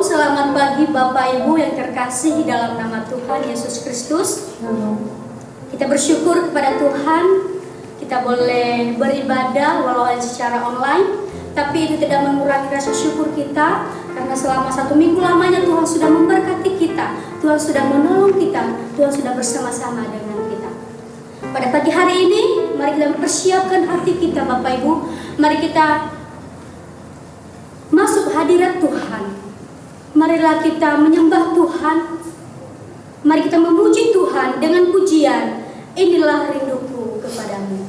selamat pagi Bapak Ibu yang terkasih dalam nama Tuhan Yesus Kristus. Kita bersyukur kepada Tuhan, kita boleh beribadah walau secara online, tapi itu tidak mengurangi rasa syukur kita, karena selama 1 minggu lamanya Tuhan sudah memberkati kita, Tuhan sudah menolong kita, Tuhan sudah bersama-sama dengan kita. Pada pagi hari ini, mari kita mempersiapkan hati kita Bapak Ibu, mari kita masuk hadirat Tuhan. Marilah kita menyembah Tuhan. Mari kita memuji Tuhan dengan pujian, inilah rinduku kepadamu.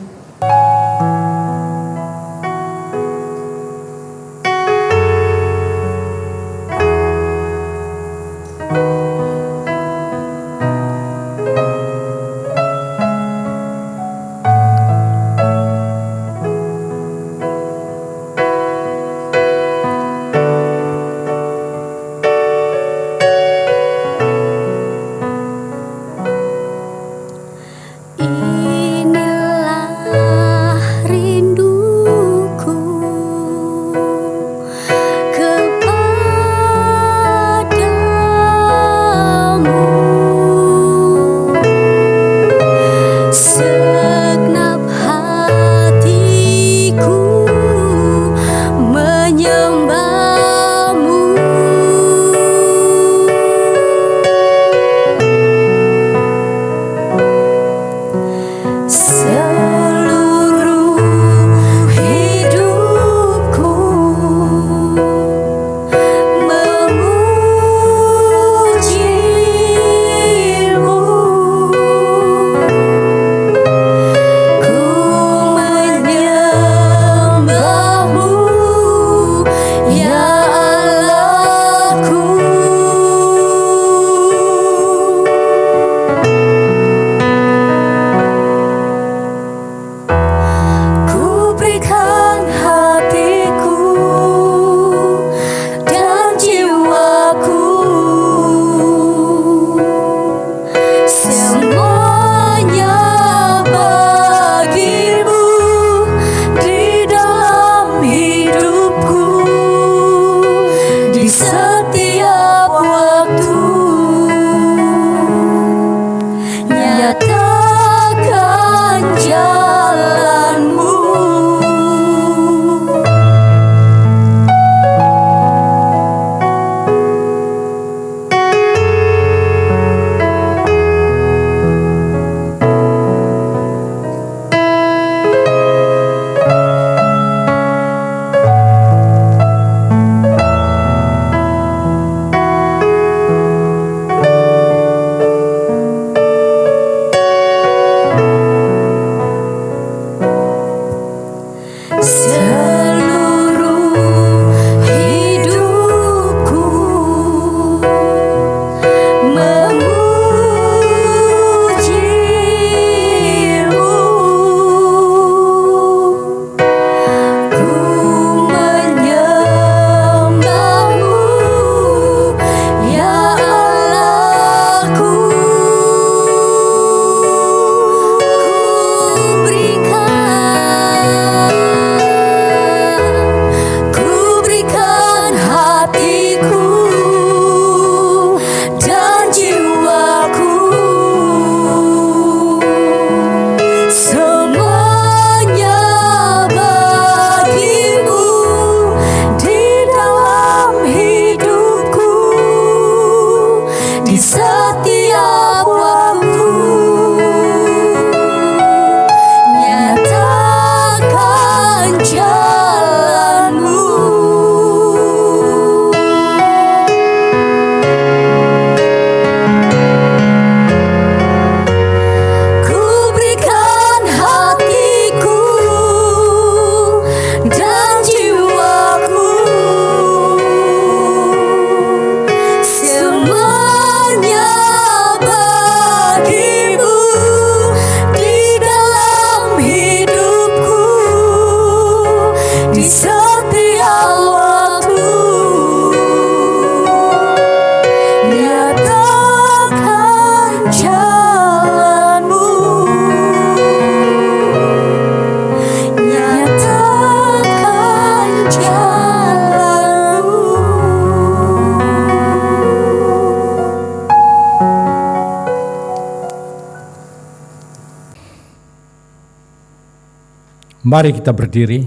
Mari kita berdiri.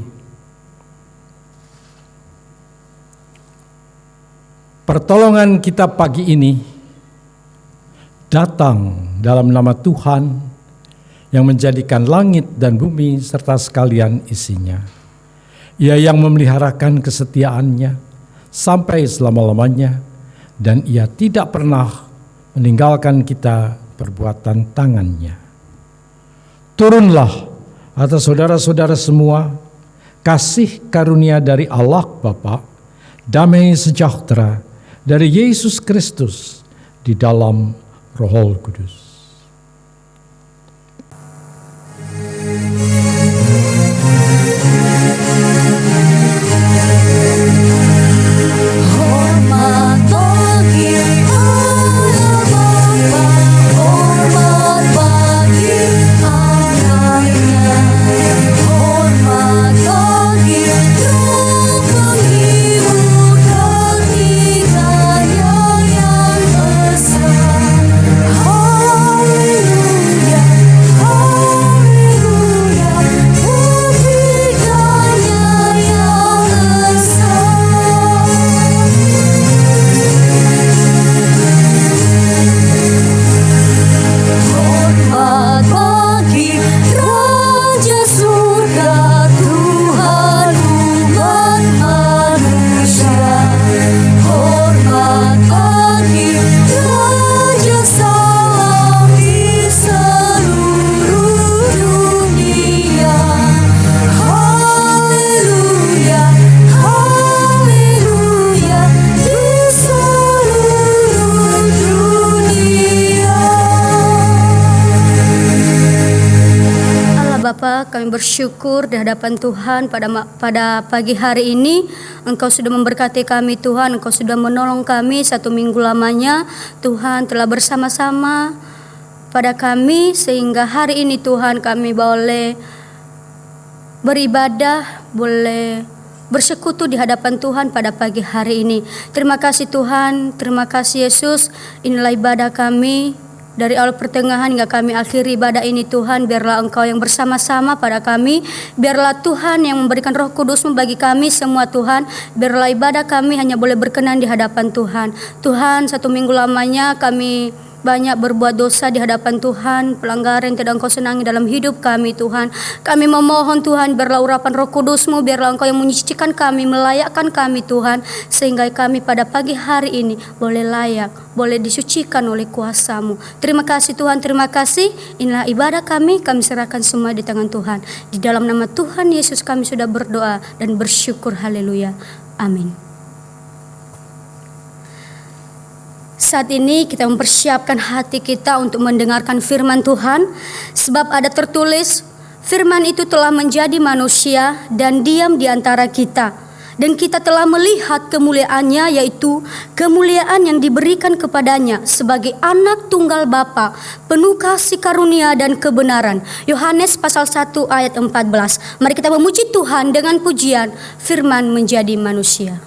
Pertolongan kita pagi ini datang dalam nama Tuhan yang menjadikan langit dan bumi serta sekalian isinya. Ia yang memeliharakan kesetiaannya sampai selama-lamanya, dan Ia tidak pernah meninggalkan kita perbuatan tangannya. Turunlah atas saudara-saudara semua kasih karunia dari Allah Bapa, damai sejahtera dari Yesus Kristus di dalam Roh Kudus. Bapa, kami bersyukur di hadapan Tuhan pada pagi hari ini. Engkau sudah memberkati kami Tuhan, Engkau sudah menolong kami 1 minggu lamanya. Tuhan telah bersama-sama pada kami sehingga hari ini Tuhan kami boleh beribadah, boleh bersekutu di hadapan Tuhan pada pagi hari ini. Terima kasih Tuhan, terima kasih Yesus. Inilah ibadah kami. Dari awal pertengahan hingga kami akhiri ibadah ini Tuhan, biarlah Engkau yang bersama-sama pada kami. Biarlah Tuhan yang memberikan Roh Kudus-Mu bagi kami semua Tuhan. Biarlah ibadah kami hanya boleh berkenan di hadapan Tuhan. Tuhan, 1 minggu lamanya kami banyak berbuat dosa di hadapan Tuhan, pelanggaran yang tidak Engkau senangi dalam hidup kami Tuhan. Kami memohon Tuhan, biarlah urapan Roh Kudus-Mu, biarlah Engkau yang menyucikan kami, melayakkan kami Tuhan, sehingga kami pada pagi hari ini boleh layak, boleh disucikan oleh kuasa-Mu. Terima kasih Tuhan, terima kasih. Inilah ibadah kami serahkan semua di tangan Tuhan. Di dalam nama Tuhan Yesus kami sudah berdoa dan bersyukur, haleluya, amin. Saat ini kita mempersiapkan hati kita untuk mendengarkan firman Tuhan, sebab ada tertulis, firman itu telah menjadi manusia dan diam di antara kita, dan kita telah melihat kemuliaannya, yaitu kemuliaan yang diberikan kepadanya sebagai anak tunggal Bapa, penuh kasih karunia dan kebenaran. Yohanes pasal 1 ayat 14. Mari kita memuji Tuhan dengan pujian firman menjadi manusia.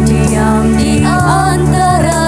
Diam di antara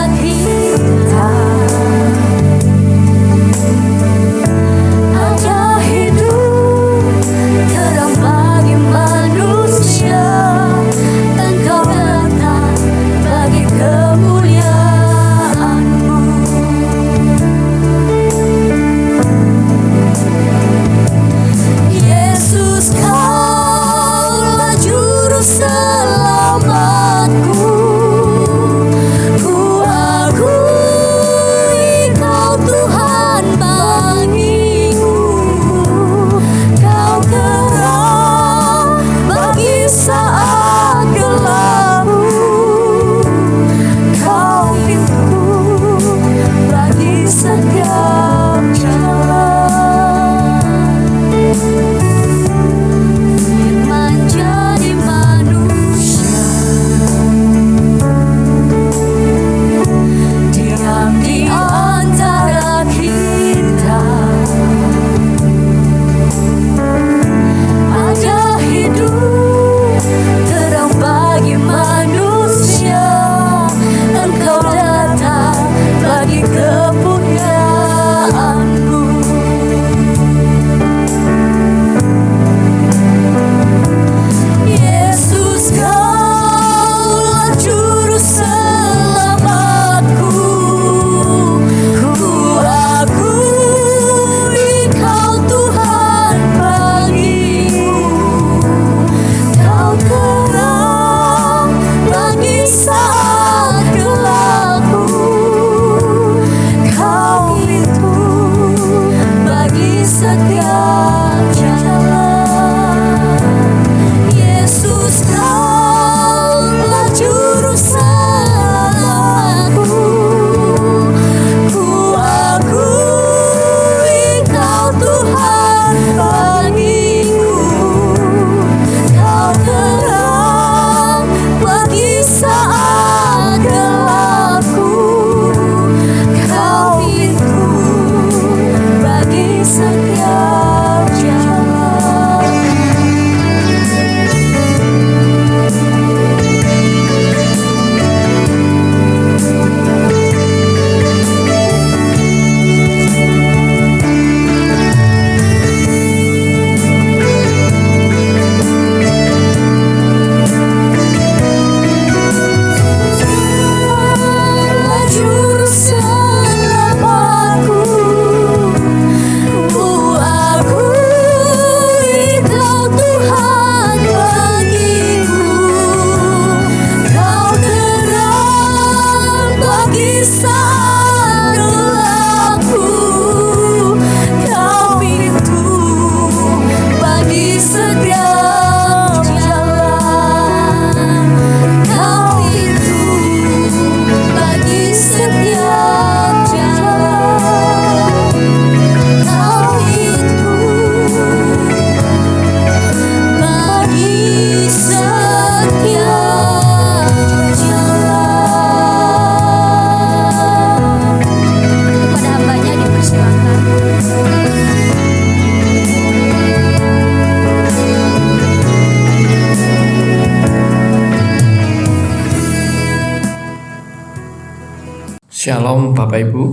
Shalom Bapak Ibu.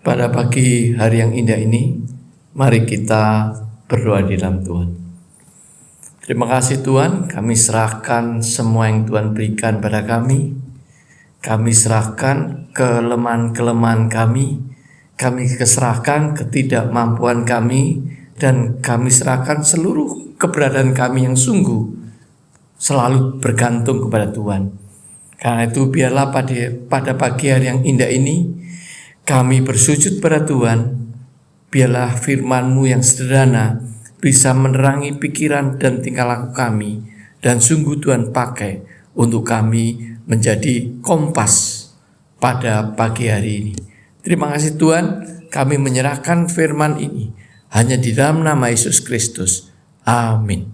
Pada pagi hari yang indah ini, mari kita berdoa di dalam Tuhan. Terima kasih Tuhan, kami serahkan semua yang Tuhan berikan pada kami. Kami serahkan kelemahan-kelemahan kami serahkan ketidakmampuan kami, dan kami serahkan seluruh keberadaan kami yang sungguh selalu bergantung kepada Tuhan. Karena itu biarlah pada pagi hari yang indah ini kami bersujud pada Tuhan. Biarlah firman-Mu yang sederhana bisa menerangi pikiran dan tingkah laku kami, dan sungguh Tuhan pakai untuk kami menjadi kompas pada pagi hari ini. Terima kasih Tuhan, kami menyerahkan firman ini hanya di dalam nama Yesus Kristus. Amin.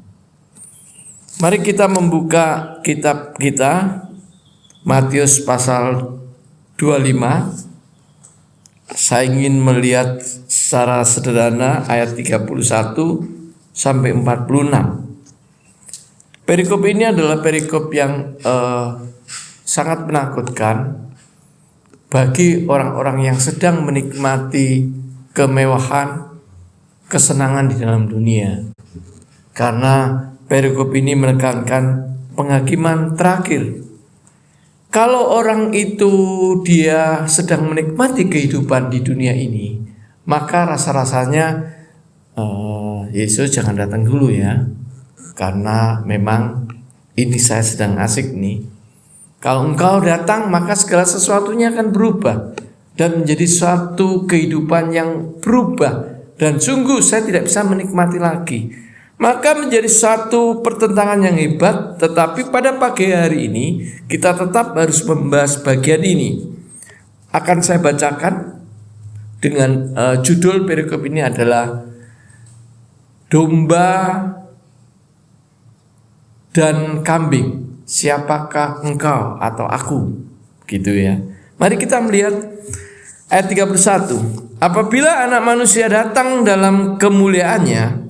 Mari kita membuka kitab kita, Matius pasal 25. Saya ingin melihat secara sederhana ayat 31 sampai 46. Perikop ini adalah perikop yang sangat menakutkan bagi orang-orang yang sedang menikmati kemewahan, kesenangan di dalam dunia. Karena perikop ini menekankan penghakiman terakhir. Kalau orang itu dia sedang menikmati kehidupan di dunia ini, maka rasa-rasanya Yesus jangan datang dulu ya, karena memang ini saya sedang asik nih. Kalau engkau datang, maka segala sesuatunya akan berubah dan menjadi suatu kehidupan yang berubah, dan sungguh saya tidak bisa menikmati lagi. Maka menjadi satu pertentangan yang hebat. Tetapi pada pagi hari ini kita tetap harus membahas bagian ini. Akan saya bacakan dengan judul perikop ini adalah Domba dan Kambing. Siapakah engkau atau aku? Gitu ya. Mari kita melihat ayat 31. Apabila Anak Manusia datang dalam kemuliaannya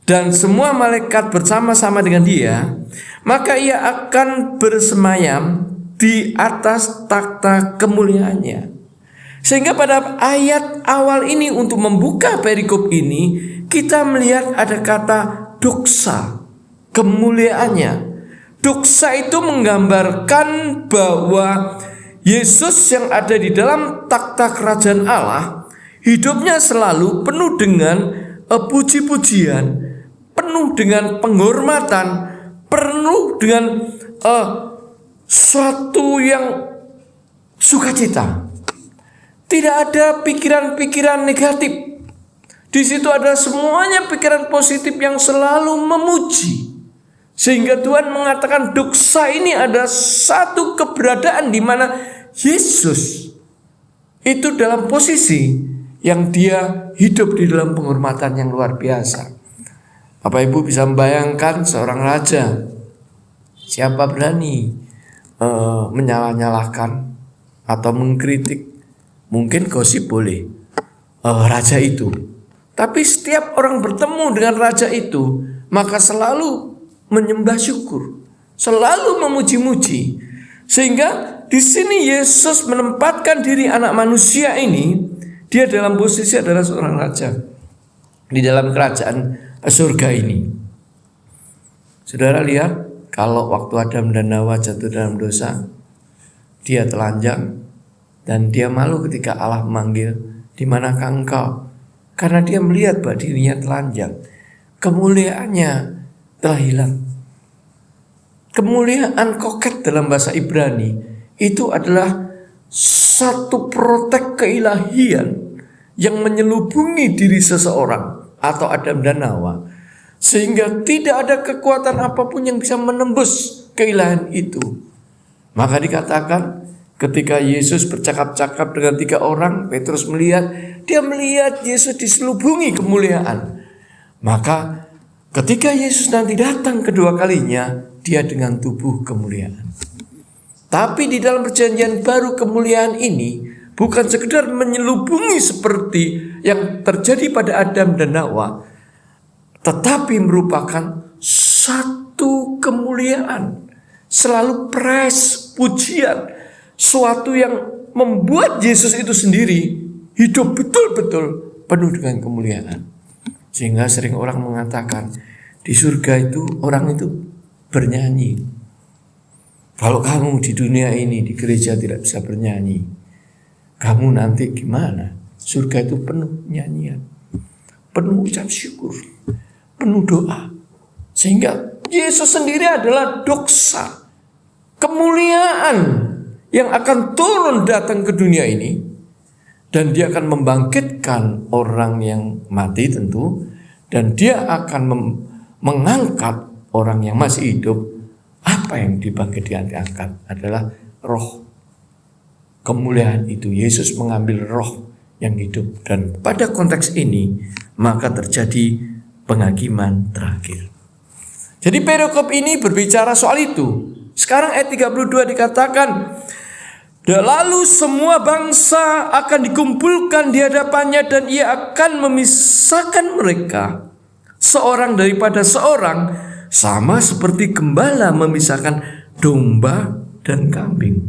dan semua malaikat bersama-sama dengan Dia, maka Ia akan bersemayam di atas takhta kemuliaannya. Sehingga pada ayat awal ini untuk membuka perikop ini, kita melihat ada kata doksa, kemuliaannya. Doksa itu menggambarkan bahwa Yesus yang ada di dalam takhta kerajaan Allah, hidupnya selalu penuh dengan puji-pujian, penuh dengan penghormatan, penuh dengan suatu yang sukacita. Tidak ada pikiran-pikiran negatif. Di situ ada semuanya pikiran positif yang selalu memuji. Sehingga Tuhan mengatakan doksa ini ada satu keberadaan di mana Yesus itu dalam posisi yang dia hidup di dalam penghormatan yang luar biasa. Bapak Ibu bisa membayangkan seorang raja, siapa berani menyalah-nyalahkan atau mengkritik, mungkin gosip boleh, raja itu. Tapi setiap orang bertemu dengan raja itu, maka selalu menyembah syukur, selalu memuji-muji. Sehingga di sini Yesus menempatkan diri Anak Manusia ini, dia dalam posisi adalah seorang raja di dalam kerajaan surga ini. Saudara lihat, kalau waktu Adam dan Hawa jatuh dalam dosa, dia telanjang dan dia malu ketika Allah memanggil, "Di manakah engkau?" Karena dia melihat bahwa dirinya telanjang. Kemuliaannya telah hilang. Kemuliaan koket dalam bahasa Ibrani itu adalah satu protek keilahian yang menyelubungi diri seseorang atau Adam dan Hawa, sehingga tidak ada kekuatan apapun yang bisa menembus keilahian itu. Maka dikatakan ketika Yesus bercakap-cakap dengan 3 orang, Petrus dia melihat Yesus diselubungi kemuliaan. Maka ketika Yesus nanti datang kedua kalinya, dia dengan tubuh kemuliaan. Tapi di dalam perjanjian baru, kemuliaan ini bukan sekedar menyelubungi seperti yang terjadi pada Adam dan Hawa, tetapi merupakan satu kemuliaan, selalu praise, pujian, suatu yang membuat Yesus itu sendiri hidup betul-betul penuh dengan kemuliaan. Sehingga sering orang mengatakan di surga itu orang itu bernyanyi. Kalau kamu di dunia ini, di gereja tidak bisa bernyanyi, kamu nanti gimana? Surga itu penuh nyanyian, penuh ucap syukur, penuh doa. Sehingga Yesus sendiri adalah doksa, kemuliaan yang akan turun datang ke dunia ini. Dan dia akan membangkitkan orang yang mati tentu. Dan dia akan mengangkat orang yang masih hidup. Apa yang dibangkit diangkat adalah roh. Kemuliaan itu Yesus mengambil roh yang hidup. Dan pada konteks ini maka terjadi penghakiman terakhir. Jadi perikop ini berbicara soal itu. Sekarang ayat 32 dikatakan, lalu semua bangsa akan dikumpulkan di hadapannya dan ia akan memisahkan mereka seorang daripada seorang, sama seperti gembala memisahkan domba dan kambing.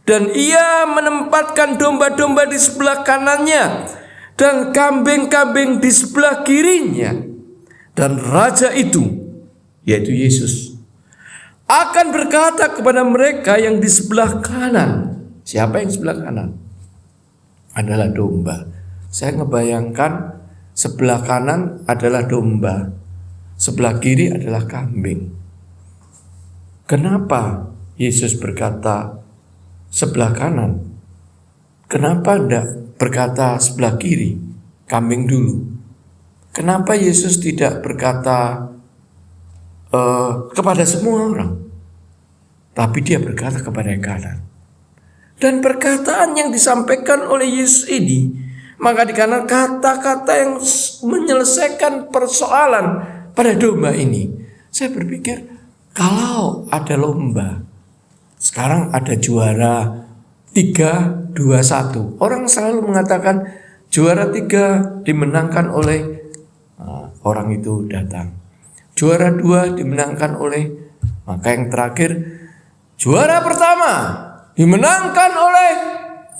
Dan ia menempatkan domba-domba di sebelah kanannya dan kambing-kambing di sebelah kirinya. Dan raja itu, yaitu Yesus, akan berkata kepada mereka yang di sebelah kanan. Siapa yang sebelah kanan? Adalah domba. Saya ngebayangkan sebelah kanan adalah domba, sebelah kiri adalah kambing. Kenapa Yesus berkata sebelah kanan? Kenapa tidak berkata sebelah kiri, kambing dulu? Kenapa Yesus tidak berkata kepada semua orang, tapi dia berkata kepada yang kanan? Dan perkataan yang disampaikan oleh Yesus ini, maka di kanan kata-kata yang menyelesaikan persoalan pada domba ini. Saya berpikir, kalau ada lomba, sekarang ada juara 3, 2, 1. Orang selalu mengatakan juara 3 dimenangkan oleh orang itu datang. Juara 2 dimenangkan oleh, maka yang terakhir juara pertama dimenangkan oleh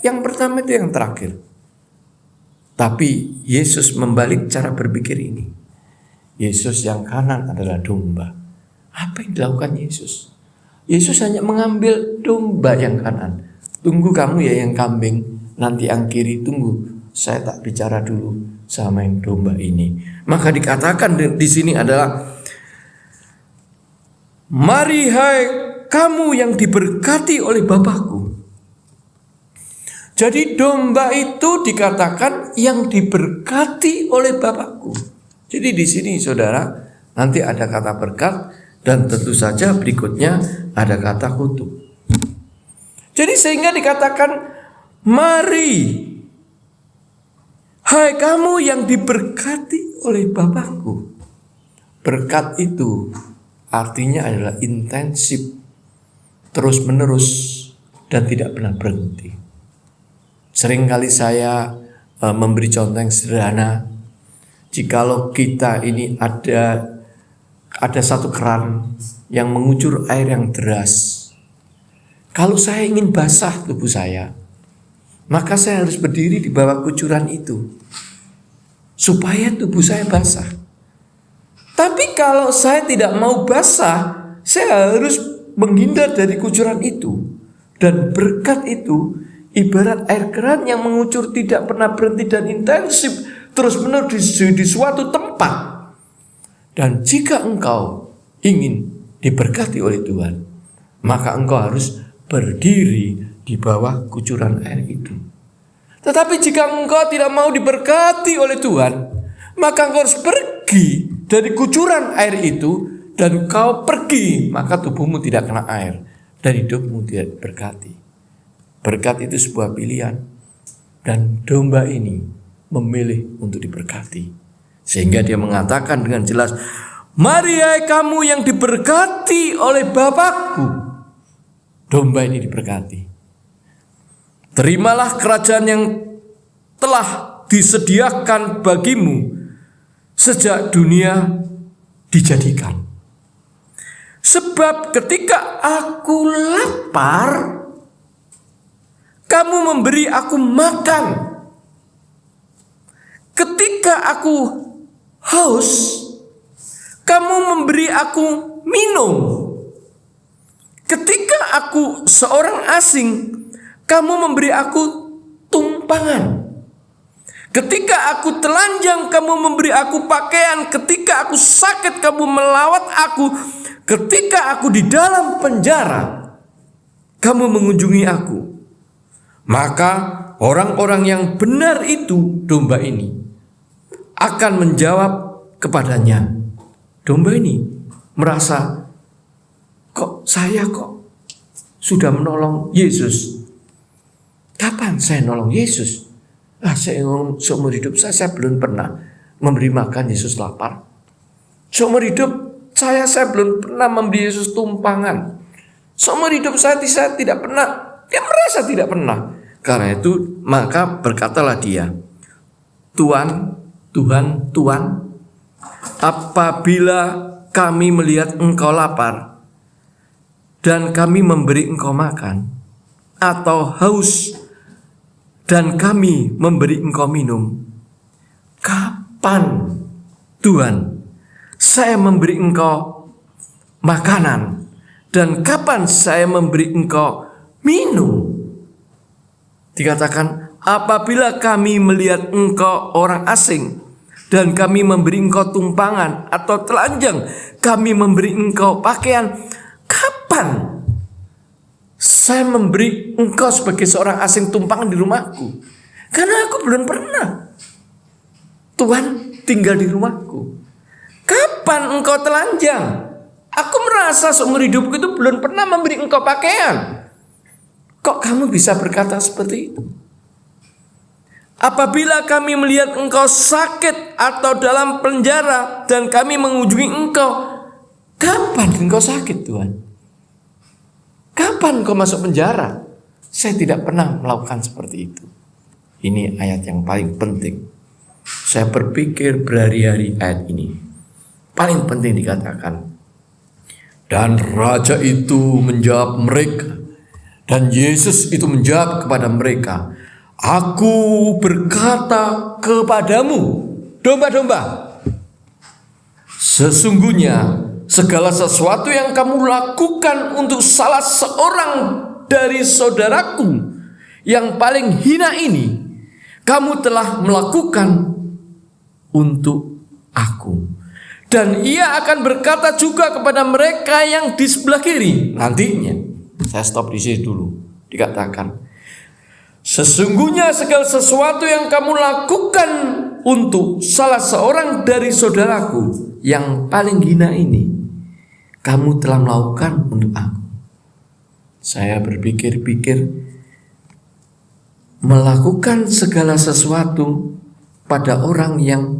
yang pertama, itu yang terakhir. Tapi Yesus membalik cara berpikir ini. Yesus yang kanan adalah domba. Apa yang dilakukan Yesus? Yesus hanya mengambil domba yang kanan. Tunggu kamu ya yang kambing, nanti yang kiri tunggu. Saya tak bicara dulu sama yang domba ini. Maka dikatakan di sini adalah, mari hai kamu yang diberkati oleh Bapakku. Jadi domba itu dikatakan yang diberkati oleh Bapakku. Jadi di sini saudara, nanti ada kata berkat dan tentu saja berikutnya ada kata kutuk. Jadi sehingga dikatakan, mari hai kamu yang diberkati oleh Bapakku. Berkat itu artinya adalah intensif, terus menerus, dan tidak pernah berhenti. Seringkali saya memberi contoh yang sederhana. Jikalau kita ini ada satu keran yang mengucur air yang deras. Kalau saya ingin basah tubuh saya, maka saya harus berdiri di bawah kucuran itu supaya tubuh saya basah. Tapi kalau saya tidak mau basah, saya harus menghindar dari kucuran itu. Dan berkat itu ibarat air keran yang mengucur tidak pernah berhenti dan intensif terus menerus di suatu tempat. Dan jika engkau ingin diberkati oleh Tuhan, maka engkau harus berdiri di bawah kucuran air itu. Tetapi jika engkau tidak mau diberkati oleh Tuhan, maka engkau harus pergi dari kucuran air itu. Dan engkau pergi, maka tubuhmu tidak kena air dan hidupmu tidak diberkati. Berkat itu sebuah pilihan, dan domba ini memilih untuk diberkati. Sehingga dia mengatakan dengan jelas, mari hai kamu yang diberkati oleh Bapakku. Domba ini diberkati. Terimalah kerajaan yang telah disediakan bagimu sejak dunia dijadikan. Sebab ketika aku lapar, kamu memberi aku makan. Ketika aku haus, kamu memberi aku minum. Ketika aku seorang asing, kamu memberi aku tumpangan. Ketika aku telanjang, kamu memberi aku pakaian. Ketika aku sakit, kamu melawat aku. Ketika aku di dalam penjara, kamu mengunjungi aku. Maka orang-orang yang benar itu, domba ini, akan menjawab kepadanya. Domba ini merasa, kok saya sudah menolong Yesus. Kapan saya nolong Yesus? Saya seumur hidup saya belum pernah memberi makan Yesus lapar. Seumur hidup saya belum pernah memberi Yesus tumpangan. Seumur hidup saya tidak pernah. Dia merasa tidak pernah. Karena itu maka berkatalah dia, Tuhan, apabila kami melihat engkau lapar dan kami memberi engkau makan, atau haus dan kami memberi engkau minum, kapan Tuhan saya memberi engkau makanan dan kapan saya memberi engkau minum? Dikatakan, apabila kami melihat engkau orang asing dan kami memberi engkau tumpangan atau telanjang, kami memberi engkau pakaian, kapan saya memberi engkau sebagai seorang asing tumpangan di rumahku? Karena aku belum pernah Tuhan tinggal di rumahku. Kapan engkau telanjang? Aku merasa seumur hidupku itu belum pernah memberi engkau pakaian. Kok kamu bisa berkata seperti itu? Apabila kami melihat engkau sakit atau dalam penjara dan kami mengunjungi engkau, kapan engkau sakit, Tuhan? Kapan engkau masuk penjara? Saya tidak pernah melakukan seperti itu. Ini ayat yang paling penting. Saya berpikir berhari-hari ayat ini paling penting dikatakan. Dan raja itu menjawab mereka, dan Yesus itu menjawab kepada mereka, aku berkata kepadamu, domba-domba, sesungguhnya segala sesuatu yang kamu lakukan untuk salah seorang dari saudaraku yang paling hina ini, kamu telah melakukan untuk aku. Dan ia akan berkata juga kepada mereka yang di sebelah kiri. Nantinya, saya stop di sini dulu. Dikatakan, sesungguhnya segala sesuatu yang kamu lakukan untuk salah seorang dari saudaraku yang paling hina ini, kamu telah melakukan untuk aku. Saya berpikir-pikir, melakukan segala sesuatu pada orang yang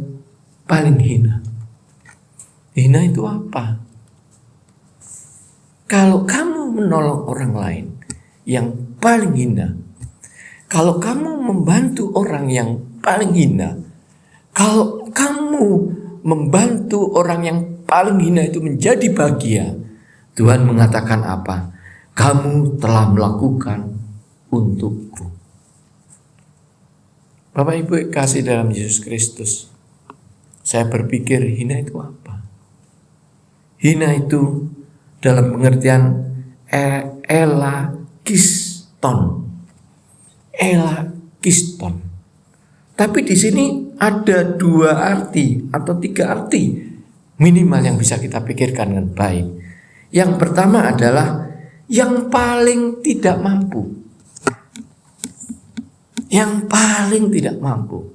paling hina. Hina itu apa? Kalau kamu menolong orang lain yang paling hina, kalau kamu membantu orang yang paling hina, kalau kamu membantu orang yang paling hina itu menjadi bahagia, Tuhan mengatakan apa? Kamu telah melakukan untukku. Bapak Ibu kasih dalam Yesus Kristus, saya berpikir hina itu apa? Hina itu dalam pengertian elakiston. Elakiston. Tapi di sini ada 2 arti atau 3 arti minimal yang bisa kita pikirkan dengan baik. Yang pertama adalah yang paling tidak mampu. Yang paling tidak mampu.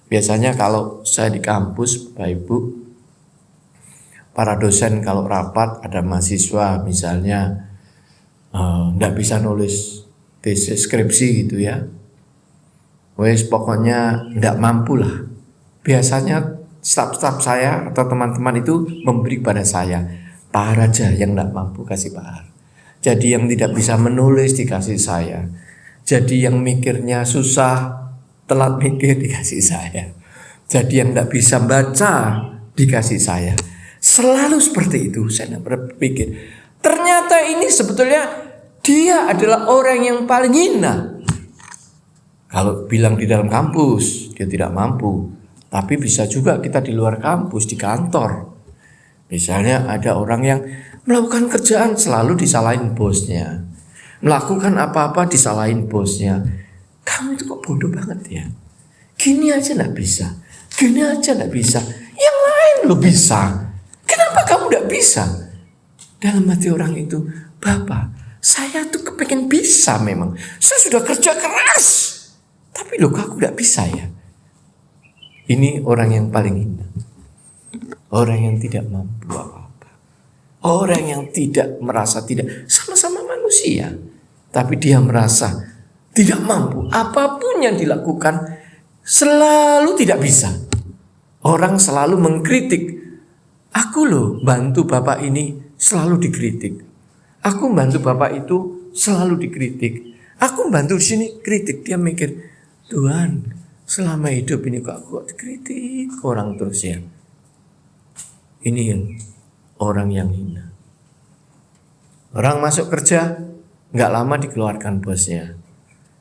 Biasanya kalau saya di kampus, Bapak Ibu, para dosen kalau rapat ada mahasiswa misalnya nggak bisa nulis tesis skripsi gitu ya, wes pokoknya nggak mampu lah. Biasanya staf-staf saya atau teman-teman itu memberi pada saya, Pak Har aja yang nggak mampu kasih Pak Har. Jadi yang tidak bisa menulis dikasih saya. Jadi yang mikirnya susah, telat mikir dikasih saya. Jadi yang nggak bisa baca dikasih saya. Selalu seperti itu. Saya berpikir, ternyata ini sebetulnya dia adalah orang yang paling hina. Kalau bilang di dalam kampus, dia tidak mampu. Tapi bisa juga kita di luar kampus, di kantor. Misalnya ada orang yang melakukan kerjaan selalu disalahin bosnya. Melakukan apa-apa disalahin bosnya. Kamu itu kok bodoh banget ya. Gini aja gak bisa. Gini aja gak bisa. Yang lain lo bisa. Kenapa kamu gak bisa? Dalam hati orang itu, Bapak, saya tuh kepengen bisa memang. Saya sudah kerja keras. Tapi loh aku gak bisa ya. Ini orang yang paling hina. Orang yang tidak mampu apa-apa. Orang yang tidak merasa tidak, sama-sama manusia. Tapi dia merasa tidak mampu. Apapun yang dilakukan selalu tidak bisa. Orang selalu mengkritik. Aku loh bantu Bapak ini selalu dikritik. Aku bantu Bapak itu selalu dikritik. Aku bantu di sini kritik. Dia mikir, Tuhan, selama hidup ini kok aku dikritik orang terus ya. Ini yang orang yang hina. Orang masuk kerja, nggak lama dikeluarkan bosnya.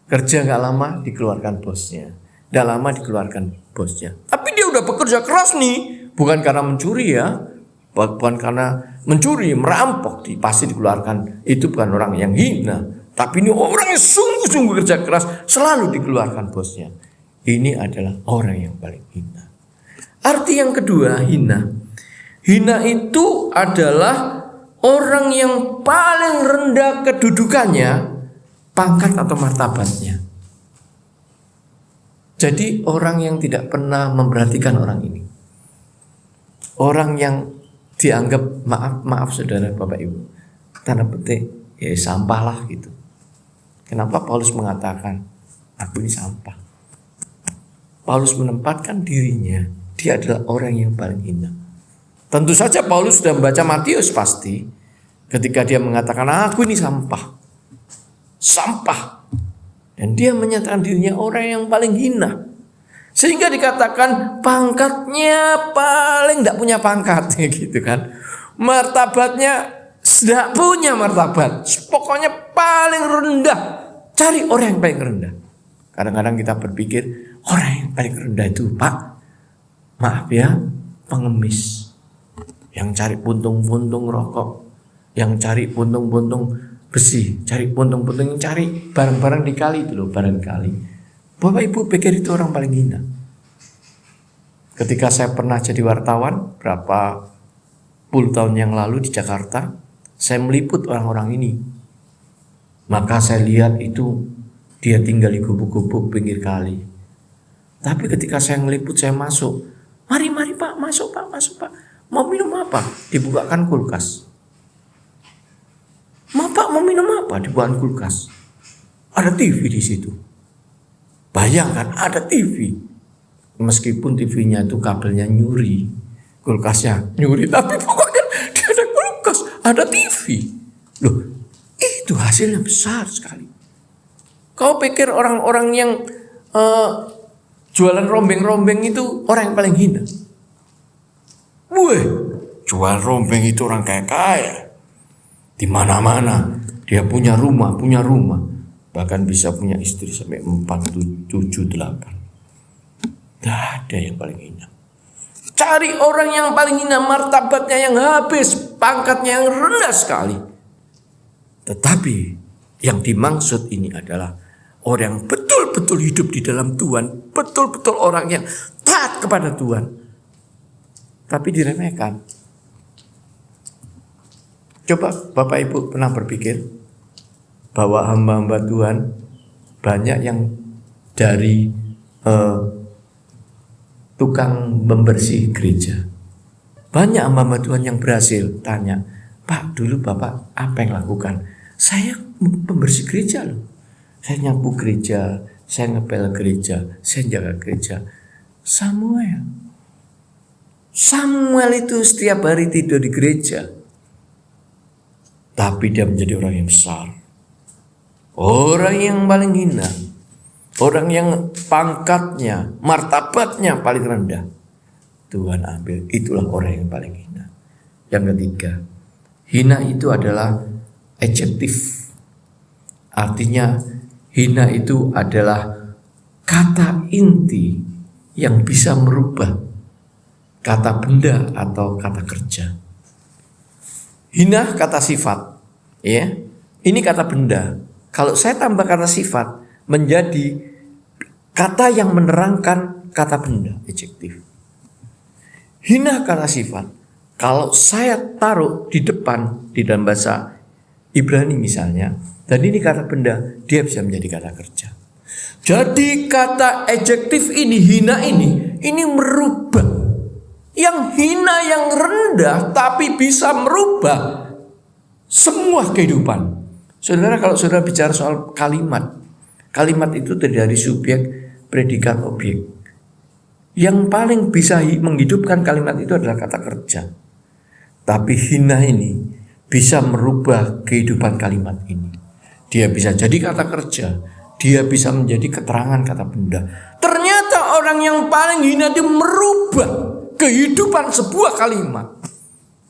Kerja nggak lama dikeluarkan bosnya. Nggak lama dikeluarkan bosnya. Tapi dia udah bekerja keras nih, bukan karena mencuri ya, bukan karena mencuri, merampok, pasti dikeluarkan. Itu bukan orang yang hina. Tapi ini orang yang sungguh-sungguh kerja keras, selalu dikeluarkan bosnya. Ini adalah orang yang paling hina. Arti yang kedua, hina. Hina itu adalah orang yang paling rendah kedudukannya, pangkat atau martabatnya. Jadi orang yang tidak pernah memperhatikan orang ini. Orang yang dianggap, maaf saudara Bapak Ibu, tanda petik, ya sampah lah gitu. Kenapa Paulus mengatakan, aku ini sampah? Paulus menempatkan dirinya, dia adalah orang yang paling hina. Tentu saja Paulus sudah membaca Matius pasti. Ketika dia mengatakan, aku ini sampah. Sampah. Dan dia menyatakan dirinya orang yang paling hina. Sehingga dikatakan pangkatnya paling tidak punya pangkat. Gitu kan. Martabatnya tidak punya martabat. Pokoknya paling rendah. Cari orang yang paling rendah. Kadang-kadang kita berpikir, orang yang paling rendah itu Pak, maaf ya, pengemis. Yang cari puntung-puntung rokok, yang cari puntung-puntung besi, cari puntung-puntung, yang cari barang-barang di kali itu loh, barangkali. Bapak Ibu pikir itu orang paling hina. Ketika saya pernah jadi wartawan berapa puluh tahun yang lalu di Jakarta, saya meliput orang-orang ini. Maka saya lihat itu dia tinggal di gubuk-gubuk pinggir kali. Tapi ketika saya meliput, saya masuk. Mari Pak, masuk Pak. Mau minum apa? Dibukakan kulkas. Pak, mau minum apa? Dibukakan kulkas. Ada TV di situ. Bayangkan ada TV. Meskipun TV-nya itu kabelnya nyuri, kulkasnya nyuri, tapi pokoknya dia ada kulkas, ada TV. Loh, itu hasilnya besar sekali. Kau pikir orang-orang yang jualan rombeng-rombeng itu orang yang paling hina? Wih, jual rombeng itu orang kaya. Di mana-mana dia punya rumah. Bahkan bisa punya istri sampai 4, 7, 8. Tidak ada yang paling hina. Cari orang yang paling hina, martabatnya yang habis, pangkatnya yang rendah sekali. Tetapi yang dimaksud ini adalah orang yang betul-betul hidup di dalam Tuhan, betul-betul orang yang taat kepada Tuhan. Tapi diremehkan. Coba Bapak Ibu pernah berpikir bahwa hamba-hamba Tuhan banyak yang dari tukang membersih gereja. Banyak hamba-hamba Tuhan yang berhasil. Tanya, Pak, dulu Bapak apa yang lakukan? Saya pembersih gereja loh. Saya nyapu gereja, saya ngepel gereja, saya jaga gereja. Samuel itu setiap hari tidur di gereja. Tapi dia menjadi orang yang besar. Orang yang paling hina. Orang yang pangkatnya, martabatnya paling rendah. Tuhan ambil, itulah orang yang paling hina. Yang ketiga, hina itu adalah adjektif. Artinya hina itu adalah kata inti yang bisa merubah kata benda atau kata kerja. Hina kata sifat, ya. Ini kata benda. Kalau saya tambah kata sifat menjadi kata yang menerangkan kata benda, adjektif. Hina kata sifat, kalau saya taruh di depan di dalam bahasa Ibrani misalnya, dan ini kata benda, dia bisa menjadi kata kerja. Jadi kata adjektif ini, hina ini merubah. Yang hina, yang rendah, tapi bisa merubah semua kehidupan. Saudara, kalau saudara bicara soal kalimat, kalimat itu terdiri dari subjek, predikat, objek. Yang paling bisa menghidupkan kalimat itu adalah kata kerja. Tapi hina ini bisa merubah kehidupan kalimat ini. Dia bisa jadi kata kerja, dia bisa menjadi keterangan kata benda. Ternyata orang yang paling hina itu merubah kehidupan sebuah kalimat.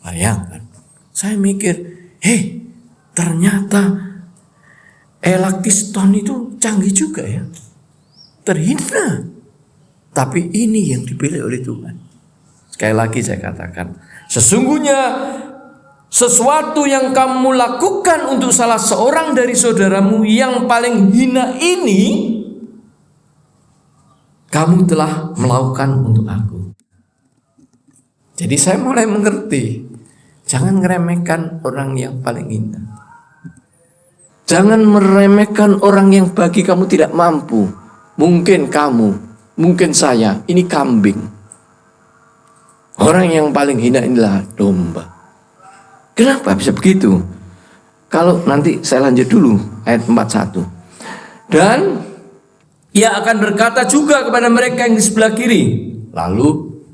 Bayangkan, saya mikir, ternyata Elakiston itu canggih juga ya. Terhina. Tapi ini yang dipilih oleh Tuhan. Sekali lagi saya katakan, sesungguhnya sesuatu yang kamu lakukan untuk salah seorang dari saudaramu yang paling hina ini, kamu telah melakukan untuk aku. Jadi saya mulai mengerti, jangan meremehkan orang yang paling hina. Jangan meremehkan orang yang bagi kamu tidak mampu. Mungkin kamu, mungkin saya, ini kambing. Orang yang paling hina inilah domba. Kenapa bisa begitu? Kalau nanti saya lanjut dulu ayat 41. Dan ia akan berkata juga kepada mereka yang di sebelah kiri. Lalu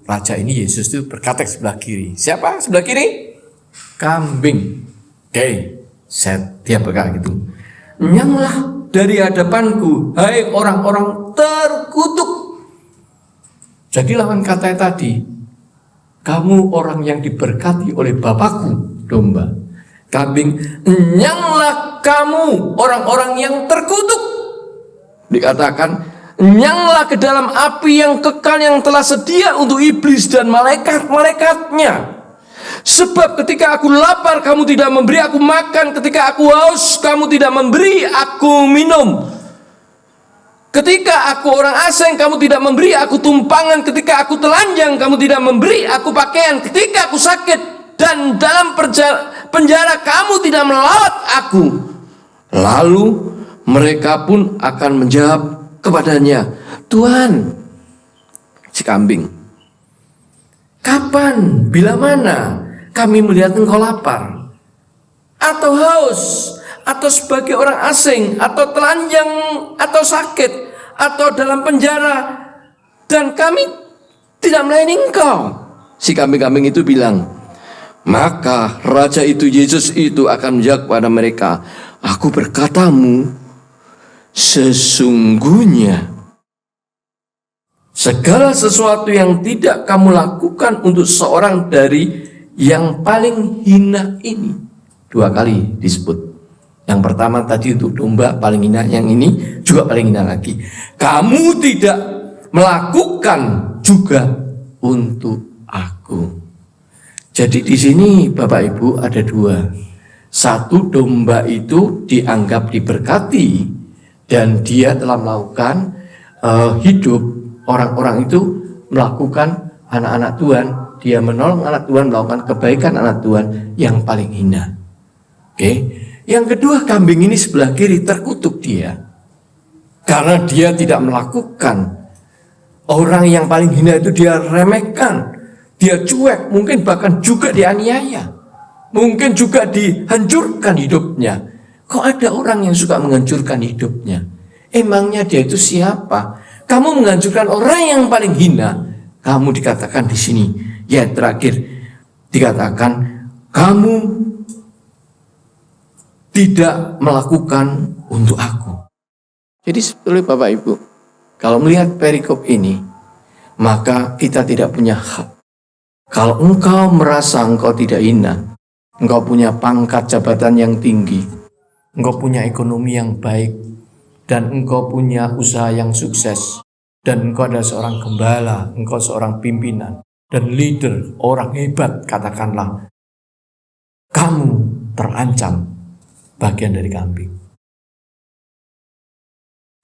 raja ini, Yesus itu berkata ke sebelah kiri. Siapa sebelah kiri? Kambing. Oke. Dia berkata gitu. Nyanglah dari hadapanku, hai orang-orang terkutuk. Jadi lawan katanya tadi, kamu orang yang diberkati oleh Bapakku, domba. Kambing, nyanglah kamu orang-orang yang terkutuk. Dikatakan, nyanglah ke dalam api yang kekal yang telah sedia untuk iblis dan malaikat-malaikatnya. Sebab ketika aku lapar, kamu tidak memberi aku makan. Ketika aku haus, kamu tidak memberi aku minum. Ketika aku orang asing, kamu tidak memberi aku tumpangan. Ketika aku telanjang, kamu tidak memberi aku pakaian. Ketika aku sakit dan dalam penjara, kamu tidak melawat aku. Lalu mereka pun akan menjawab kepadanya, Tuhan, si kambing, kapan, bila mana kami melihat engkau lapar, atau haus, atau sebagai orang asing, atau telanjang, atau sakit, atau dalam penjara, dan kami tidak melayani engkau? Si kambing-kambing itu bilang, maka raja itu, Yesus itu akan menjawab kepada mereka, aku berkatamu, sesungguhnya segala sesuatu yang tidak kamu lakukan untuk seorang dari yang paling hina ini. 2 kali disebut. Yang pertama tadi untuk domba paling hina, yang ini juga paling hina lagi. Kamu tidak melakukan juga untuk aku. Jadi di sini Bapak Ibu ada 2. Satu, domba itu dianggap diberkati dan dia telah melakukan hidup. Orang-orang itu melakukan anak-anak Tuhan. Dia menolong anak Tuhan, melakukan kebaikan anak Tuhan yang paling hina. Oke. Yang kedua, kambing ini sebelah kiri terkutuk dia. Karena dia tidak melakukan. Orang yang paling hina itu dia remehkan. Dia cuek, mungkin bahkan juga dianiaya. Mungkin juga dihancurkan hidupnya. Kok ada orang yang suka menghancurkan hidupnya? Emangnya dia itu siapa? Kamu menghancurkan orang yang paling hina. Kamu dikatakan di sini, ya terakhir dikatakan kamu tidak melakukan untuk aku. Jadi sebetulnya Bapak Ibu, kalau melihat perikop ini, maka kita tidak punya hak. Kalau engkau merasa engkau tidak hina, engkau punya pangkat jabatan yang tinggi, engkau punya ekonomi yang baik, dan engkau punya usaha yang sukses, dan engkau adalah seorang gembala, engkau seorang pimpinan dan leader, orang hebat, katakanlah, kamu terancam bagian dari kambing.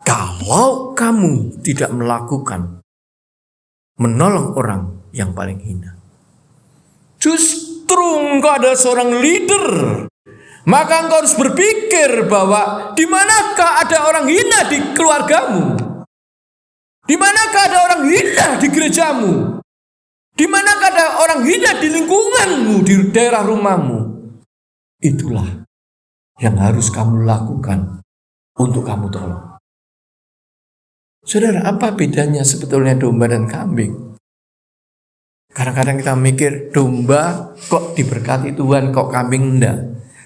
Kalau kamu tidak melakukan menolong orang yang paling hina, justru engkau adalah seorang leader, maka engkau harus berpikir bahwa di manakah ada orang hina di keluargamu, di manakah ada orang hina di gerejamu, di manakah ada orang hina di lingkunganmu, di daerah rumahmu. Itulah yang harus kamu lakukan untuk kamu tolong. Saudara, apa bedanya sebetulnya domba dan kambing? Kadang-kadang kita mikir domba kok diberkati Tuhan, kok kambing enggak.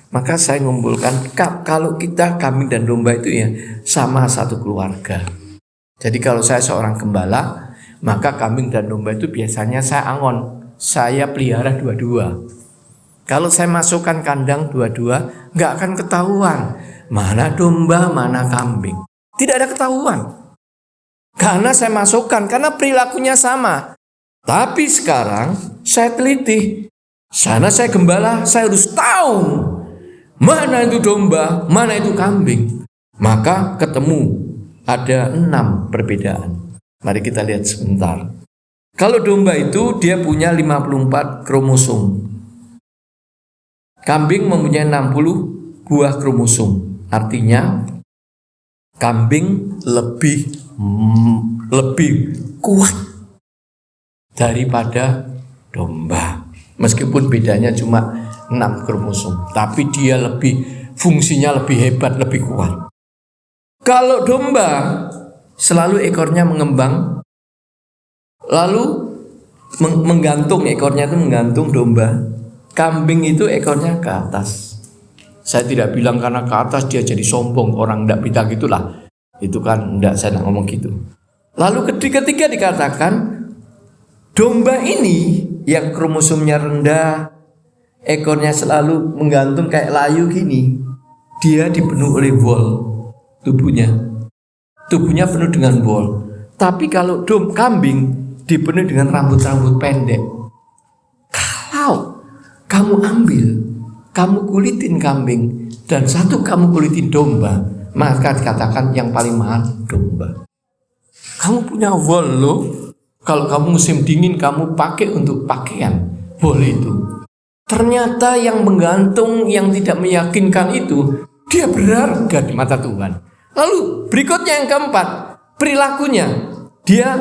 Maka saya ngumpulkan, kalau kita kambing dan domba itu ya sama satu keluarga. Jadi kalau saya seorang gembala, maka kambing dan domba itu biasanya saya angon, saya pelihara dua-dua. Kalau saya masukkan kandang dua-dua, nggak akan ketahuan mana domba, mana kambing. Tidak ada ketahuan. Karena saya masukkan, karena perilakunya sama. Tapi sekarang saya teliti. Sana saya gembala, saya harus tahu mana itu domba, mana itu kambing. Maka ketemu ada 6 perbedaan. Mari kita lihat sebentar. Kalau domba itu dia punya 54 kromosom. Kambing mempunyai 60 buah kromosom. Artinya kambing lebih kuat daripada domba. Meskipun bedanya cuma 6 kromosom, tapi dia fungsinya lebih hebat, lebih kuat. Kalau domba selalu ekornya mengembang, lalu menggantung, ekornya itu menggantung domba. Kambing itu ekornya ke atas. Saya tidak bilang karena ke atas dia jadi sombong, orang tidak bisa gitulah. Itu kan tidak, saya ngomong gitu. Lalu ketika dikatakan domba ini yang kromosomnya rendah, ekornya selalu menggantung kayak layu gini, dia dipenuhi oleh wol tubuhnya. Tubuhnya penuh dengan wol. Tapi kalau kambing dipenuhi dengan rambut-rambut pendek. Kalau kamu ambil, kamu kulitin kambing dan satu kamu kulitin domba, maka dikatakan yang paling mahal domba. Kamu punya wol loh. Kalau kamu musim dingin kamu pakai untuk pakaian, boleh itu. Ternyata yang menggantung, yang tidak meyakinkan itu, dia berharga di mata Tuhan. Lalu berikutnya yang keempat, perilakunya. Dia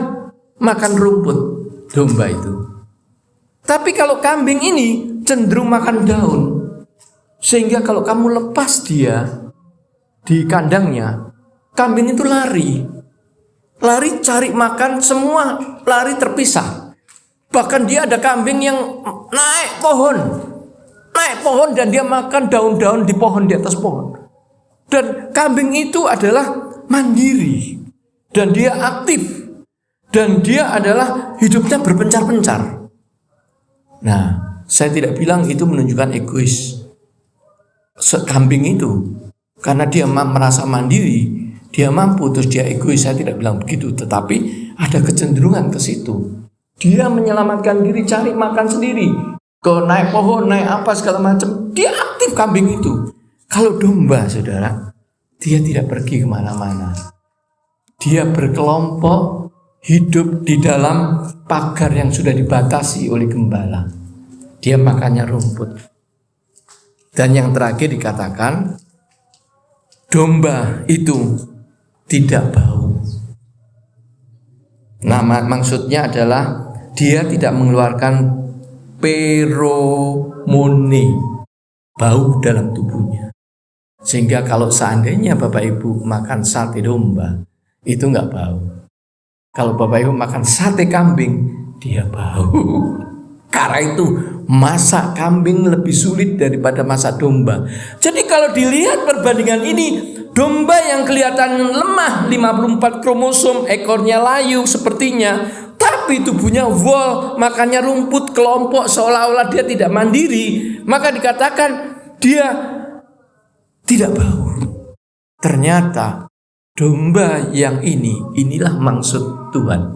makan rumput, domba itu. Tapi kalau kambing ini cenderung makan daun. Sehingga kalau kamu lepas dia di kandangnya, kambing itu lari cari makan, semua lari terpisah. Bahkan dia ada kambing yang naik pohon dan dia makan daun-daun di pohon, di atas pohon. Dan kambing itu adalah mandiri dan dia aktif dan dia adalah hidupnya berpencar-pencar. Nah, saya tidak bilang itu menunjukkan egois kambing itu, karena dia merasa mandiri, dia mampu terus dia egois. Saya tidak bilang begitu, tetapi ada kecenderungan ke situ. Dia menyelamatkan diri, cari makan sendiri, ke naik pohon, naik apa segala macam. Dia aktif kambing itu. Kalau domba, saudara, dia tidak pergi kemana-mana. Dia berkelompok, hidup di dalam pagar yang sudah dibatasi oleh gembala. Dia makannya rumput. Dan yang terakhir dikatakan, domba itu tidak bau. Nah, maksudnya adalah dia tidak mengeluarkan feromone, bau dalam tubuhnya. Sehingga kalau seandainya Bapak Ibu makan sate domba, itu enggak bau. Kalau Bapak Ibu makan sate kambing, dia bau. Karena itu masak kambing lebih sulit daripada masak domba. Jadi kalau dilihat perbandingan ini, domba yang kelihatan lemah, 54 kromosom, ekornya layu sepertinya, tapi tubuhnya wol, makannya rumput, kelompok, seolah-olah dia tidak mandiri, maka dikatakan dia tidak bau. Ternyata domba yang inilah maksud Tuhan.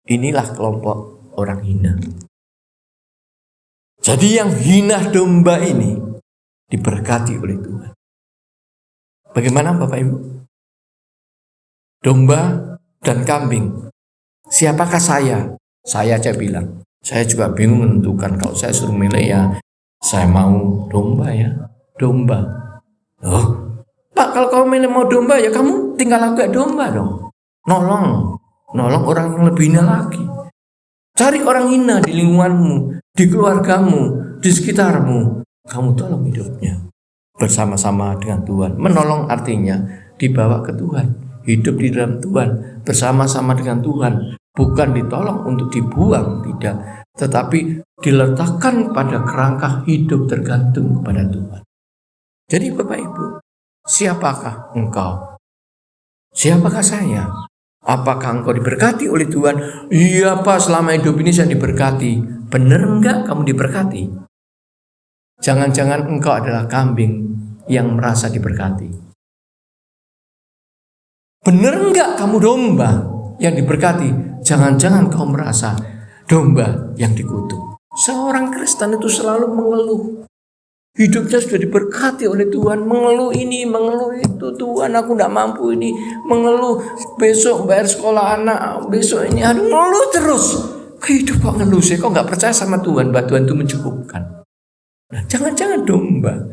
Inilah kelompok orang hina. Jadi yang hina domba ini diberkati oleh Tuhan. Bagaimana Bapak Ibu? Domba dan kambing. Siapakah saya? Saya aja bilang. Saya juga bingung menentukan. Kalau saya suruh milih ya, saya mau domba ya. Domba. Oh, Pak, kalau kamu milih mau domba ya kamu tinggal lakukan domba dong. Nolong orang yang lebih hina lagi. Cari orang hina di lingkunganmu, di keluargamu, di sekitarmu. Kamu tolong hidupnya bersama-sama dengan Tuhan. Menolong artinya dibawa ke Tuhan, hidup di dalam Tuhan, bersama-sama dengan Tuhan. Bukan ditolong untuk dibuang, tidak. Tetapi diletakkan pada kerangka hidup tergantung kepada Tuhan. Jadi Bapak Ibu, siapakah engkau? Siapakah saya? Apakah engkau diberkati oleh Tuhan? Iya Pak, selama hidup ini saya diberkati. Benar enggak kamu diberkati? Jangan-jangan engkau adalah kambing yang merasa diberkati. Benar enggak kamu domba yang diberkati? Jangan-jangan kau merasa domba yang dikutuk. Seorang Kristen itu selalu mengeluh. Hidupnya sudah diberkati oleh Tuhan. Mengeluh ini, mengeluh itu. Tuhan, aku tidak mampu ini. Mengeluh besok bayar sekolah anak. Besok ini, aduh mengeluh terus. Hidup kok ngeluh sih? Kok nggak percaya sama Tuhan bahwa Tuhan itu mencukupkan? Nah, jangan-jangan domba.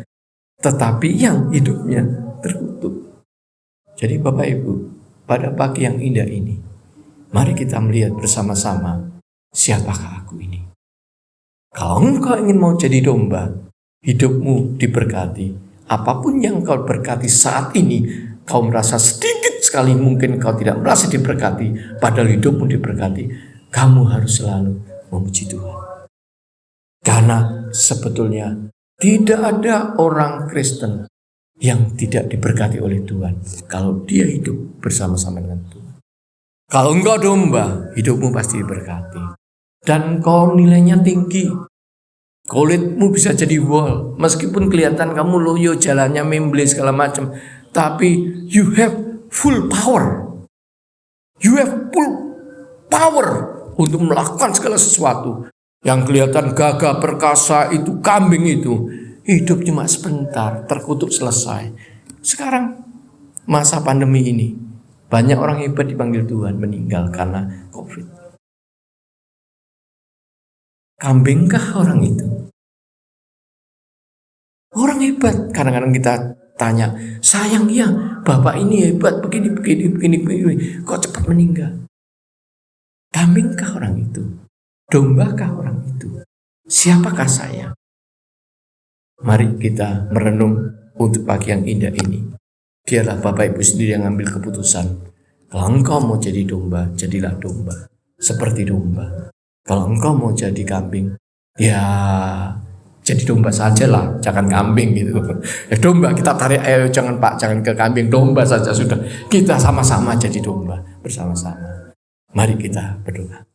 Tetapi yang hidupnya terkutuk. Jadi Bapak Ibu, pada pagi yang indah ini, mari kita melihat bersama-sama siapakah aku ini. Kalau engkau ingin mau jadi domba, hidupmu diberkati. Apapun yang kau berkati saat ini, kau merasa sedikit sekali mungkin kau tidak merasa diberkati, padahal hidupmu diberkati. Kamu harus selalu memuji Tuhan. Karena sebetulnya tidak ada orang Kristen yang tidak diberkati oleh Tuhan kalau dia hidup bersama-sama dengan Tuhan. Kalau engkau domba, hidupmu pasti diberkati. Dan kau nilainya tinggi. Kulitmu bisa jadi wall. Meskipun kelihatan kamu loyo, jalannya memble segala macam, tapi you have full power. You have full power untuk melakukan segala sesuatu. Yang kelihatan gagah perkasa itu, kambing itu, hidup cuma sebentar, terkutuk selesai. Sekarang masa pandemi ini, banyak orang hebat dipanggil Tuhan meninggal karena COVID. Kambingkah orang itu? Orang hebat. Kadang-kadang kita tanya, sayang ya, bapak ini hebat, begini. Kok cepat meninggal? Kambingkah orang itu? Dombakah orang itu? Siapakah saya? Mari kita merenung untuk pagi yang indah ini. Biarlah Bapak Ibu sendiri yang ambil keputusan. Kalau engkau mau jadi domba, jadilah domba. Seperti domba. Kalau engkau mau jadi kambing, ya jadi domba sajalah, jangan kambing gitu. Ya domba kita tarik, ayo jangan Pak, jangan ke kambing, domba saja sudah. Kita sama-sama jadi domba bersama-sama. Mari kita berdoa.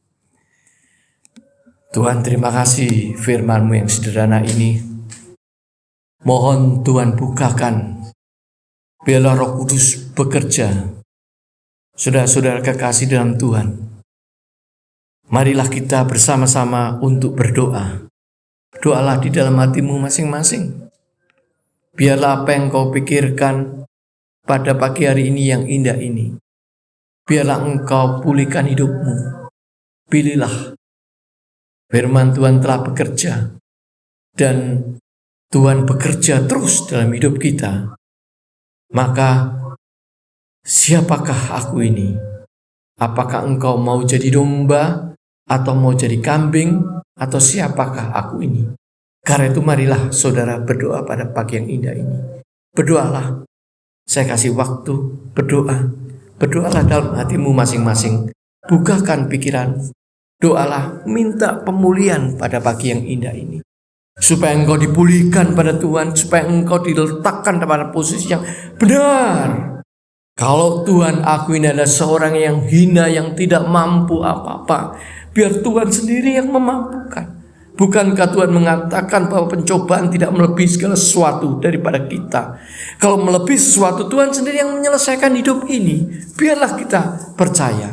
Tuhan, terima kasih firman-Mu yang sederhana ini. Mohon Tuhan bukakan, biarlah Roh Kudus bekerja. Saudara-saudara kekasih dalam Tuhan, marilah kita bersama-sama untuk berdoa. Doalah di dalam hatimu masing-masing. Biarlah apa yang kau pikirkan pada pagi hari ini yang indah ini, biarlah engkau pulihkan hidupmu. Pilihlah. Firman Tuhan telah bekerja. Dan Tuhan bekerja terus dalam hidup kita. Maka siapakah aku ini? Apakah engkau mau jadi domba? Atau mau jadi kambing? Atau siapakah aku ini? Karena itu marilah saudara berdoa pada pagi yang indah ini. Berdoalah. Saya kasih waktu berdoa. Berdoalah dalam hatimu masing-masing. Bukakan pikiran. Doalah, minta pemulihan pada pagi yang indah ini. Supaya engkau dipulihkan pada Tuhan. Supaya engkau diletakkan pada posisi yang benar. Kalau Tuhan aku ini adalah seorang yang hina, yang tidak mampu apa-apa, biar Tuhan sendiri yang memampukan. Bukankah Tuhan mengatakan bahwa pencobaan tidak melebihi segala sesuatu daripada kita? Kalau melebihi sesuatu, Tuhan sendiri yang menyelesaikan hidup ini. Biarlah kita percaya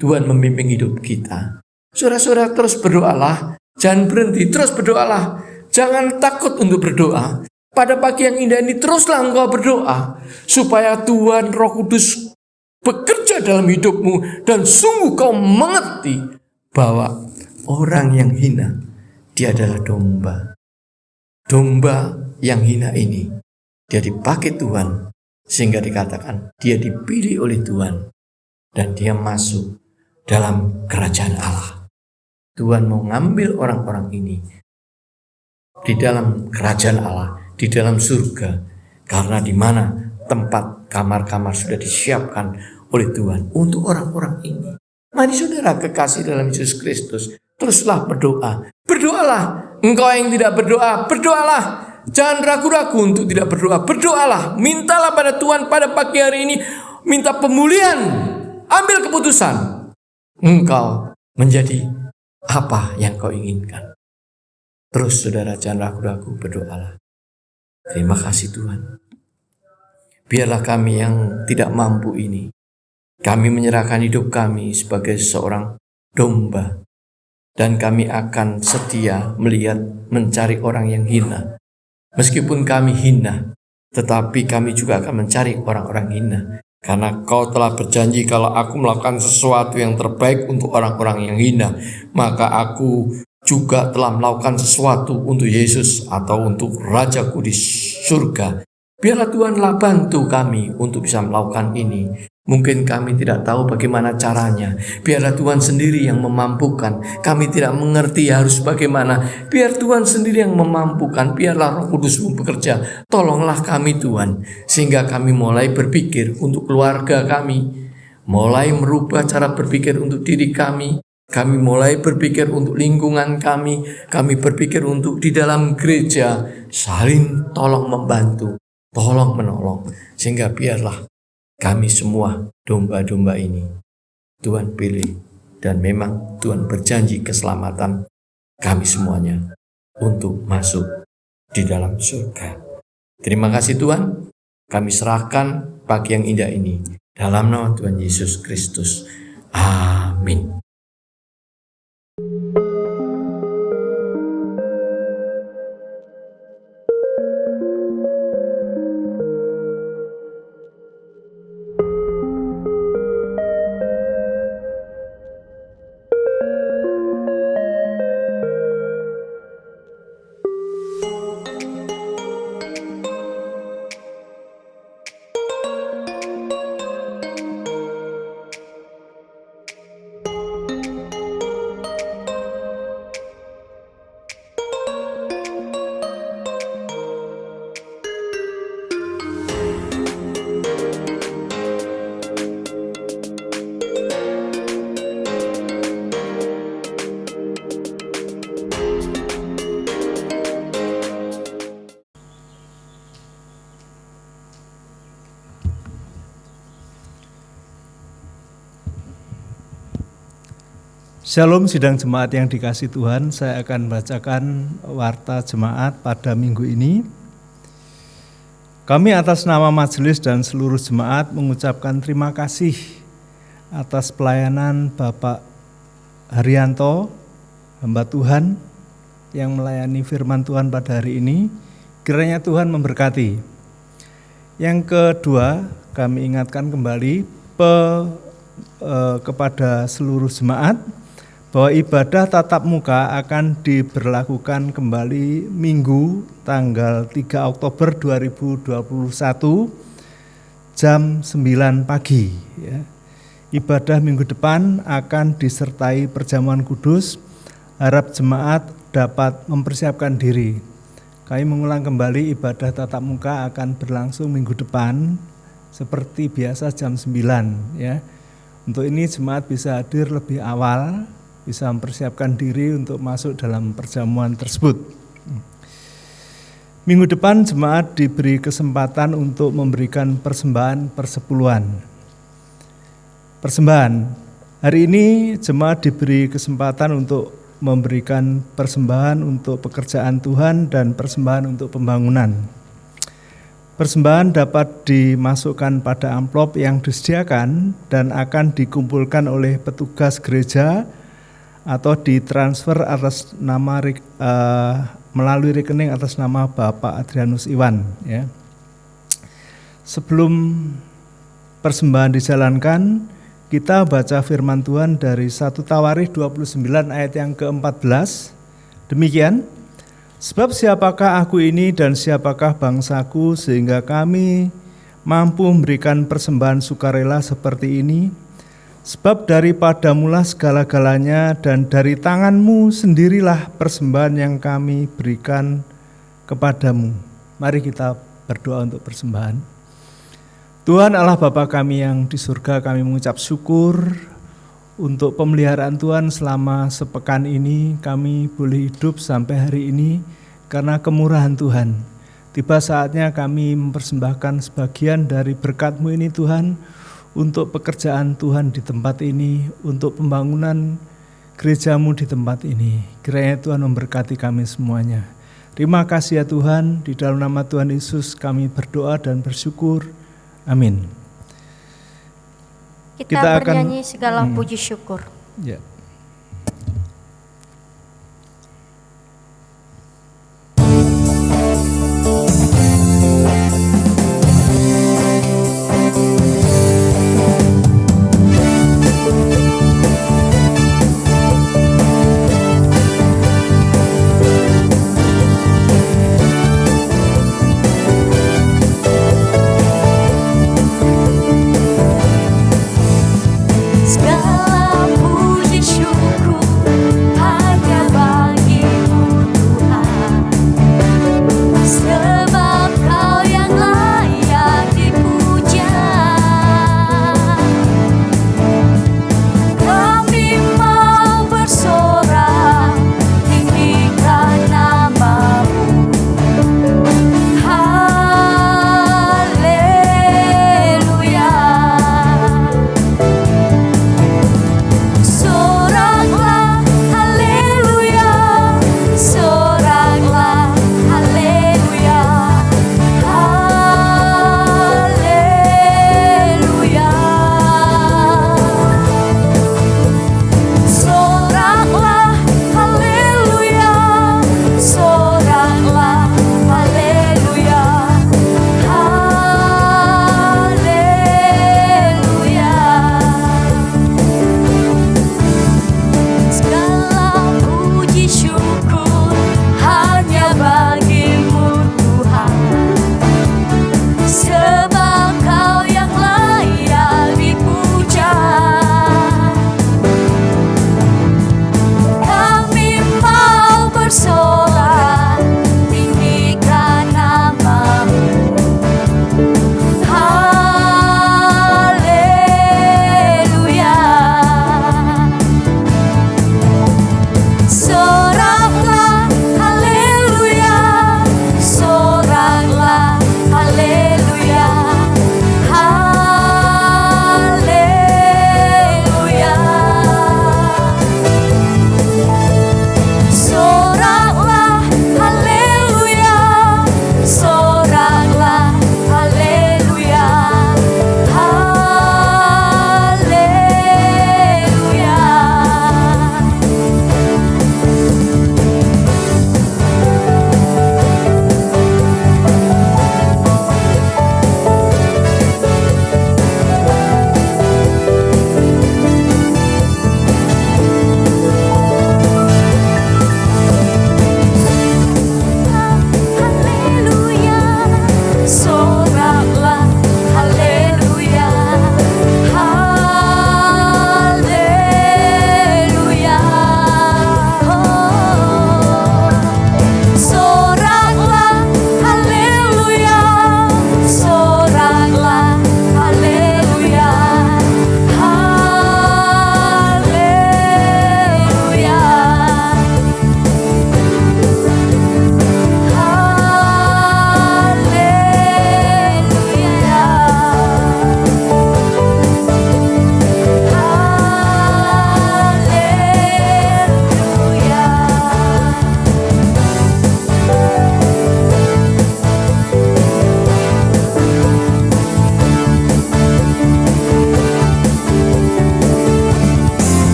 Tuhan membimbing hidup kita. Saudara-saudara, terus berdoalah. Jangan berhenti, terus berdoalah. Jangan takut untuk berdoa. Pada pagi yang indah ini teruslah engkau berdoa, supaya Tuhan Roh Kudus bekerja dalam hidupmu, dan sungguh kau mengerti bahwa orang yang hina, dia adalah domba. Domba yang hina ini, dia dipakai Tuhan, sehingga dikatakan dia dipilih oleh Tuhan, dan dia masuk dalam kerajaan Allah. Tuhan mau ngambil orang-orang ini di dalam kerajaan Allah, di dalam surga, karena di mana tempat kamar-kamar sudah disiapkan oleh Tuhan untuk orang-orang ini. Mari saudara kekasih dalam Yesus Kristus, teruslah berdoa. Berdoalah. Engkau yang tidak berdoa, berdoalah. Jangan ragu-ragu untuk tidak berdoa. Berdoalah. Mintalah pada Tuhan pada pagi hari ini. Minta pemulihan. Ambil keputusan. Engkau menjadi apa yang kau inginkan. Terus saudara, jangan ragu-ragu, berdoalah. Terima kasih Tuhan. Biarlah kami yang tidak mampu ini, kami menyerahkan hidup kami sebagai seorang domba. Dan kami akan setia melihat, mencari orang yang hina. Meskipun kami hina, tetapi kami juga akan mencari orang-orang hina. Karena kau telah berjanji, kalau aku melakukan sesuatu yang terbaik untuk orang-orang yang hina, maka aku juga telah melakukan sesuatu untuk Yesus atau untuk Rajaku di surga. Biarlah Tuhanlah bantu kami untuk bisa melakukan ini. Mungkin kami tidak tahu bagaimana caranya. Biarlah Tuhan sendiri yang memampukan. Kami tidak mengerti harus bagaimana. Biar Tuhan sendiri yang memampukan. Biarlah Roh Kudus-Mu bekerja. Tolonglah kami Tuhan, sehingga kami mulai berpikir untuk keluarga kami, mulai merubah cara berpikir untuk diri kami. Kami mulai berpikir untuk lingkungan kami. Kami berpikir untuk di dalam gereja. Saling tolong membantu, tolong menolong. Sehingga biarlah kami semua domba-domba ini Tuhan pilih, dan memang Tuhan berjanji keselamatan kami semuanya untuk masuk di dalam surga. Terima kasih Tuhan. Kami serahkan pagi yang indah ini dalam nama Tuhan Yesus Kristus. Amin. Shalom sidang jemaat yang dikasihi Tuhan, saya akan bacakan warta jemaat pada minggu ini. Kami atas nama majelis dan seluruh jemaat mengucapkan terima kasih atas pelayanan Bapak Haryanto, hamba Tuhan yang melayani firman Tuhan pada hari ini. Kiranya Tuhan memberkati. Yang kedua, kami ingatkan kembali kepada seluruh jemaat bahwa ibadah tatap muka akan diberlakukan kembali Minggu tanggal 3 Oktober 2021 jam 9 pagi. Ya. Ibadah minggu depan akan disertai perjamuan kudus. Harap jemaat dapat mempersiapkan diri. Kami mengulang kembali, ibadah tatap muka akan berlangsung minggu depan seperti biasa jam 9. Ya. Untuk ini jemaat bisa hadir lebih awal, bisa mempersiapkan diri untuk masuk dalam perjamuan tersebut. Minggu depan jemaat diberi kesempatan untuk memberikan persembahan persepuluhan. Persembahan. Hari ini jemaat diberi kesempatan untuk memberikan persembahan untuk pekerjaan Tuhan dan persembahan untuk pembangunan. Persembahan dapat dimasukkan pada amplop yang disediakan dan akan dikumpulkan oleh petugas gereja atau ditransfer atas nama melalui rekening atas nama Bapak Adrianus Iwan. Ya. Sebelum persembahan dijalankan, kita baca firman Tuhan dari 1 Tawarikh 29 ayat yang ke-14. Demikian, sebab siapakah aku ini dan siapakah bangsaku sehingga kami mampu memberikan persembahan sukarela seperti ini? Sebab daripadamulah segala-galanya dan dari tanganmu sendirilah persembahan yang kami berikan kepadamu. Mari kita berdoa untuk persembahan. Tuhan Allah Bapa kami yang di surga, kami mengucap syukur untuk pemeliharaan Tuhan selama sepekan ini. Kami boleh hidup sampai hari ini karena kemurahan Tuhan. Tiba saatnya kami mempersembahkan sebagian dari berkat-Mu ini Tuhan, untuk pekerjaan Tuhan di tempat ini, untuk pembangunan gereja-Mu di tempat ini. Kiranya Tuhan memberkati kami semuanya. Terima kasih ya Tuhan, di dalam nama Tuhan Yesus kami berdoa dan bersyukur. Amin. Kita bernyanyi segala puji syukur. Ya. Segala puji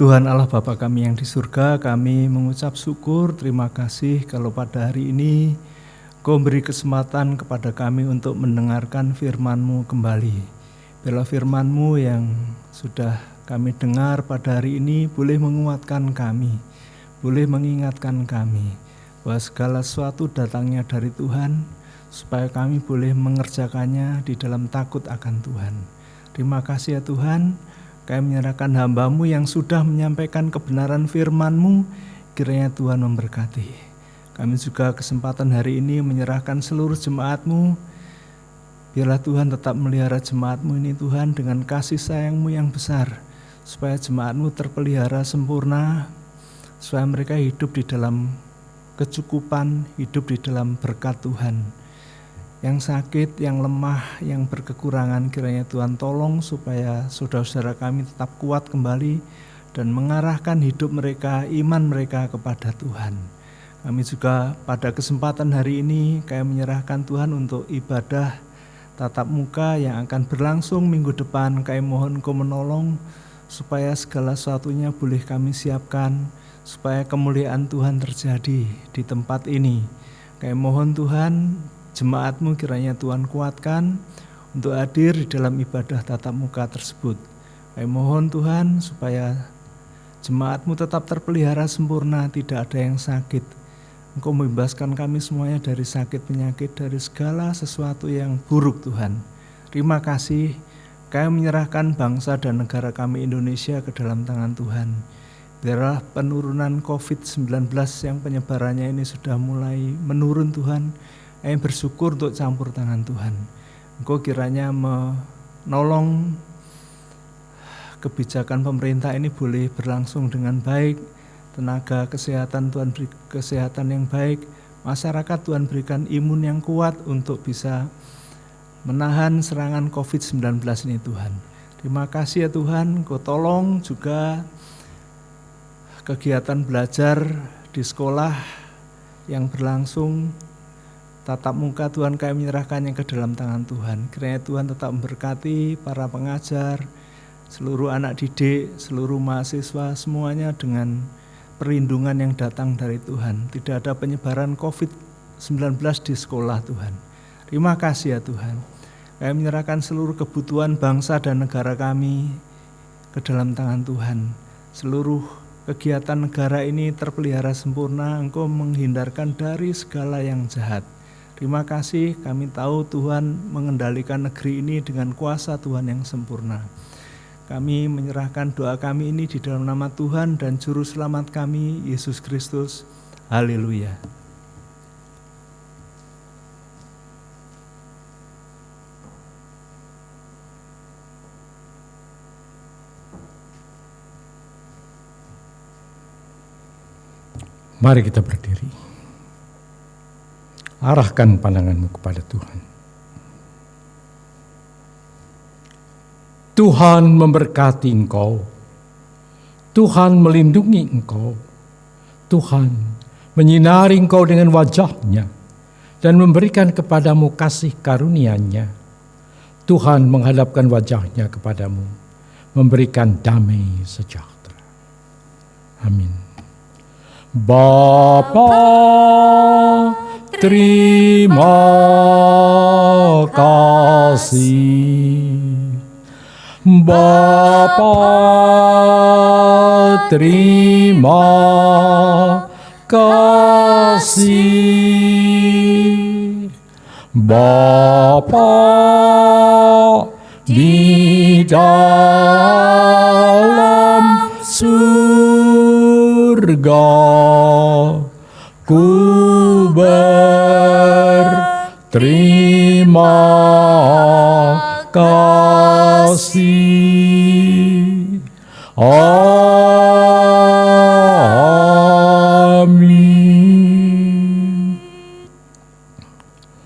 Tuhan Allah Bapa kami yang di surga, kami mengucap syukur, terima kasih kalau pada hari ini Kau beri kesempatan kepada kami untuk mendengarkan firman-Mu kembali. Biarlah firman-Mu yang sudah kami dengar pada hari ini boleh menguatkan kami, boleh mengingatkan kami bahwa segala sesuatu datangnya dari Tuhan, supaya kami boleh mengerjakannya di dalam takut akan Tuhan. Terima kasih ya Tuhan, kami menyerahkan hamba-Mu yang sudah menyampaikan kebenaran firman-Mu, kiranya Tuhan memberkati. Kami juga kesempatan hari ini menyerahkan seluruh jemaat-Mu. Biarlah Tuhan tetap melihara jemaat-Mu ini Tuhan dengan kasih sayang-Mu yang besar, supaya jemaat-Mu terpelihara sempurna, supaya mereka hidup di dalam kecukupan, hidup di dalam berkat Tuhan. Yang sakit, yang lemah, yang berkekurangan, kiranya Tuhan tolong supaya saudara-saudara kami tetap kuat kembali dan mengarahkan hidup mereka, iman mereka kepada Tuhan. Kami juga pada kesempatan hari ini kami menyerahkan Tuhan untuk ibadah tatap muka yang akan berlangsung minggu depan. Kami mohon Kau menolong supaya segala sesuatunya boleh kami siapkan, supaya kemuliaan Tuhan terjadi di tempat ini. Kami mohon Tuhan, jemaat-Mu kiranya Tuhan kuatkan untuk hadir di dalam ibadah tatap muka tersebut. Kami mohon Tuhan supaya jemaat-Mu tetap terpelihara sempurna, tidak ada yang sakit. Engkau membebaskan kami semuanya dari sakit penyakit, dari segala sesuatu yang buruk Tuhan. Terima kasih, kami menyerahkan bangsa dan negara kami Indonesia ke dalam tangan Tuhan. Biarlah penurunan COVID-19 yang penyebarannya ini sudah mulai menurun Tuhan. Kami bersyukur untuk campur tangan Tuhan. Engkau kiranya menolong kebijakan pemerintah ini boleh berlangsung dengan baik. Tenaga kesehatan Tuhan beri kesehatan yang baik, masyarakat Tuhan berikan imun yang kuat untuk bisa menahan serangan COVID-19 ini Tuhan. Terima kasih ya Tuhan, Kau tolong juga kegiatan belajar di sekolah yang berlangsung tatap muka Tuhan, kami menyerahkannya ke dalam tangan Tuhan. Kiranya Tuhan tetap memberkati para pengajar, seluruh anak didik, seluruh mahasiswa, semuanya dengan perlindungan yang datang dari Tuhan. Tidak ada penyebaran COVID-19 di sekolah Tuhan. Terima kasih ya Tuhan. Kami menyerahkan seluruh kebutuhan bangsa dan negara kami ke dalam tangan Tuhan. Seluruh kegiatan negara ini terpelihara sempurna, Engkau menghindarkan dari segala yang jahat. Terima kasih, kami tahu Tuhan mengendalikan negeri ini dengan kuasa Tuhan yang sempurna. Kami menyerahkan doa kami ini di dalam nama Tuhan dan Juru Selamat kami, Yesus Kristus. Haleluya. Mari kita berdiri. Arahkan pandanganmu kepada Tuhan. Tuhan memberkati engkau, Tuhan melindungi engkau, Tuhan menyinari engkau dengan wajah-Nya dan memberikan kepadamu kasih karunia-Nya. Tuhan menghadapkan wajah-Nya kepadamu, memberikan damai sejahtera. Amin. Bapa, terima kasih. Bapa, terima kasih. Bapa di dalam surga, ku berterima kasih. Amin.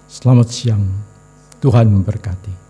Selamat siang, Tuhan memberkati.